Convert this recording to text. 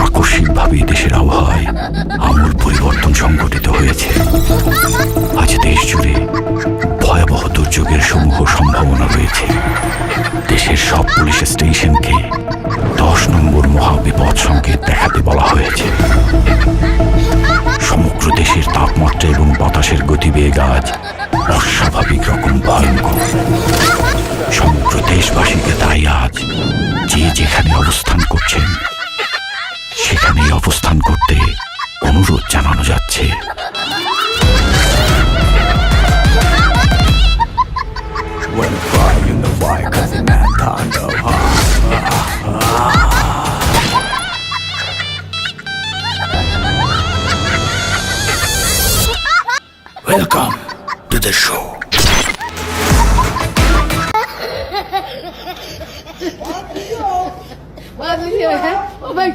আকস্মিকভাবে দেশের আবহাওয়ায় আমূল পরিবর্তন সংঘটিত হয়েছে। আজ দেশ জুড়ে ভয়াবহ দুর্যোগের সমূহ সম্ভাবনা রয়েছে। দেশের সব পুলিশ স্টেশনকে 10 নম্বর মহাবিপদ সংকেত দেখাতে বলা হয়েছে। সমগ্র দেশের তাপমাত্রা এবং বাতাসের গতিবেগ আজ অস্বাভাবিক রকম ভয়ঙ্কর। সমগ্র দেশবাসীকে তাই আজ যে যেখানে অবস্থান করছেন সেখানেই অবস্থান করতে অনুরোধ জানানো যাচ্ছে। Welcome to the show. Oh my